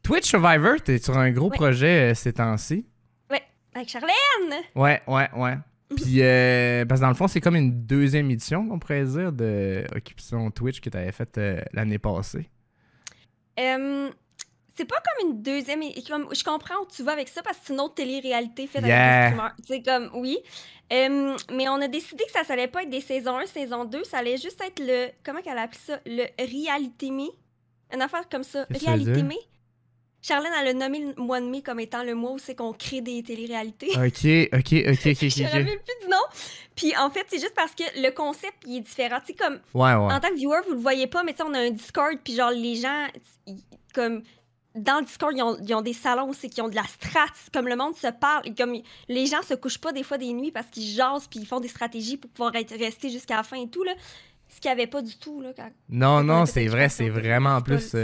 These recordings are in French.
Twitch Survivor, t'es sur un gros Ouais. projet ces temps-ci. Ouais, avec Charlène! Ouais. Puis, parce que dans le fond, c'est comme une deuxième édition, on pourrait dire, de Occupation Twitch que t'avais faite l'année passée. C'est pas comme une deuxième... je comprends où tu vas avec ça, parce que c'est une autre télé-réalité faite Yeah. avec des streamers. Tu sais, comme, oui. Mais on a décidé que ça allait pas être des saisons 1, saison 2, ça allait juste être le... Comment qu'elle a appelé ça? Le Reality Me. Une affaire comme ça. Qu'est-ce que ça veut Reality dire? Me. Charlène, elle a nommé le mois de mai comme étant le mois où c'est qu'on crée des téléréalités. Ok. Je me rappelle plus du nom. Puis en fait, c'est juste parce que le concept, il est différent. Tu sais, comme, Ouais. en tant que viewer, vous le voyez pas, mais tu sais, on a un Discord, puis genre, les gens, comme, dans le Discord, ils ont des salons, c'est qu'ils ont de la strat, comme le monde se parle, et comme les gens se couchent pas des fois des nuits parce qu'ils jasent, puis ils font des stratégies pour pouvoir rester jusqu'à la fin et tout, là. Ce qu'il y avait pas du tout, là. Non, c'est vrai, c'est vraiment plus...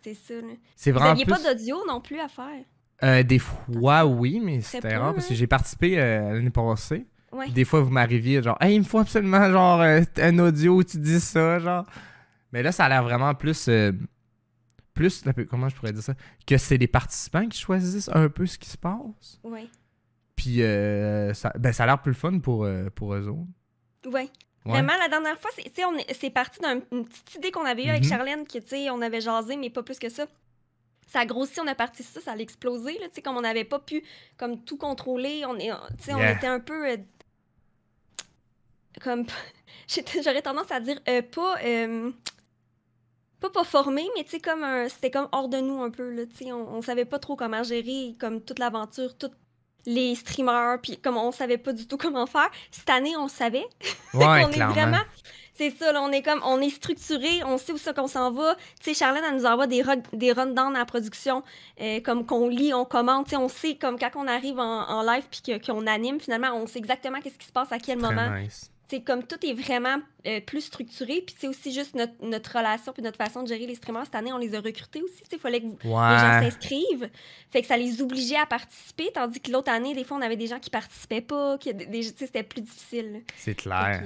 C'est ça, là. c'est Vous vraiment aviez plus... pas d'audio non plus à faire? Des fois, oui, mais Très c'était peu, rare parce que hein. j'ai participé l'année passée. Ouais. Puis des fois, vous m'arriviez genre, hey, il me faut absolument genre un audio où tu dis ça, genre. Mais là, ça a l'air vraiment plus. Comment je pourrais dire ça? Que c'est les participants qui choisissent un peu ce qui se passe. Ouais. Puis ça a l'air plus le fun pour eux autres. Ouais. Ouais. Vraiment, la dernière fois, c'est parti d'une petite idée qu'on avait eue avec Mhm. Charlène, que, tu sais, on avait jasé, mais pas plus que ça. Ça a grossi, on a parti ça allait exploser, là, tu sais, comme on n'avait pas pu, comme, tout contrôler, tu sais, on Yeah. était un peu, comme, j'aurais tendance à dire, pas formé, mais tu sais, comme, c'était comme hors de nous un peu, là, tu sais, on savait pas trop comment gérer, comme, toute l'aventure, tous les streamers, puis comme on savait pas du tout comment faire. Cette année, on savait. Ouais, On est clairement. vraiment... C'est ça, là, on est structuré, on sait où ça qu'on s'en va. Tu sais, Charlène, elle nous envoie des rundowns à la production, comme qu'on lit, on commente, tu sais, on sait, comme quand on arrive en live puis qu'on anime, finalement, on sait exactement qu'est-ce qui se passe à quel moment. Très nice. C'est comme tout est vraiment plus structuré, puis c'est aussi juste notre relation puis notre façon de gérer les streamers. Cette année, on les a recrutés aussi, il fallait que les gens Ouais. s'inscrivent. Fait que ça les obligeait à participer, tandis que l'autre année, des fois, on avait des gens qui participaient pas, tu sais, c'était plus difficile, là. C'est clair.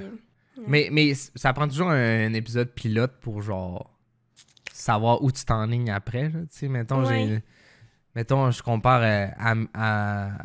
Fait que, Mais ça prend toujours un épisode pilote pour genre savoir où tu t'enlignes après. Là. Tu sais, mettons, Ouais. mettons, je compare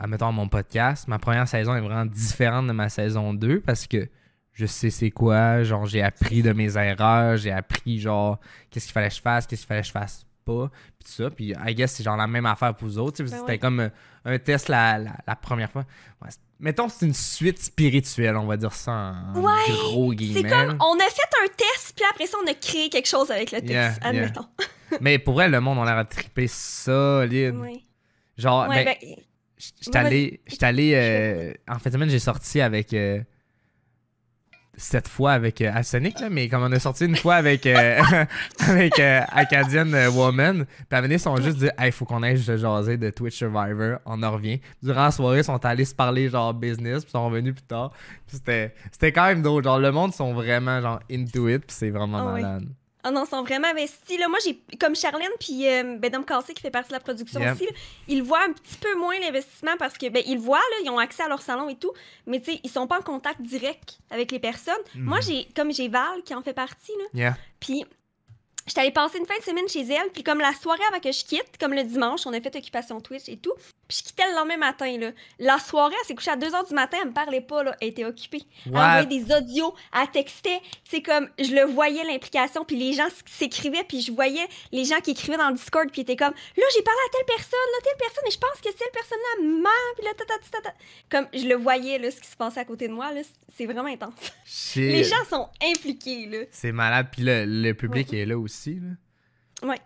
mettons, à mon podcast. Ma première saison est vraiment différente de ma saison 2 parce que je sais c'est quoi. Genre, j'ai appris de mes erreurs. J'ai appris, genre, qu'est-ce qu'il fallait que je fasse, qu'est-ce qu'il fallait que je fasse pas. Puis tout ça. Puis, I guess, c'est genre la même affaire pour vous autres. Tu sais, Ben c'était ouais. comme un test la première fois. Ouais, mettons, c'est une suite spirituelle, on va dire ça en Ouais, gros C'est guillemets. comme, on a fait un test, puis après ça, on a créé quelque chose avec le test, Yeah, admettons. Mais pour elle, le monde, on a l'air à triper solide. Ouais. Genre, Ouais, ben, ben, j'étais allé en fin de semaine, j'ai sorti avec cette fois avec Arsenic, là, mais comme on a sorti une fois avec avec Acadian Woman, puis à venir, ils sont juste dit hey, faut qu'on aille se jaser de Twitch Survivor, on en revient. Durant la soirée, ils sont allés se parler genre business, puis ils sont revenus plus tard. Puis c'était quand même drôle, genre le monde sont vraiment genre into it, puis c'est vraiment Ah ouais. malade. oh non, ils sont vraiment investis. Là, moi, j'ai comme Charlène puis Dom Cassé qui fait partie de la production Yep. aussi, là, ils voient un petit peu moins l'investissement parce que, ben, ils le voient, là, ils ont accès à leur salon et tout, mais tu sais, ils sont pas en contact direct avec les personnes. Moi, comme j'ai Val qui en fait partie, là, Yeah. puis j'étais allée passer une fin de semaine chez elle, puis comme la soirée avant que je quitte, comme le dimanche, on a fait Occupation Twitch et tout, puis je quittais le lendemain matin, là. La soirée, elle s'est couchée à 2h du matin, elle me parlait pas, là, elle était occupée. Elle What? envoyait des audios, elle textait, c'est comme, je le voyais l'implication, puis les gens s'écrivaient, puis je voyais les gens qui écrivaient dans le Discord, puis étaient comme, là, j'ai parlé à telle personne, et je pense que cette personne-là ment, puis là, Comme, je le voyais, là, ce qui se passait à côté de moi, là, c'est vraiment intense. Shit. Les gens sont impliqués, là. C'est malade, puis le public est là aussi. Là. Ouais.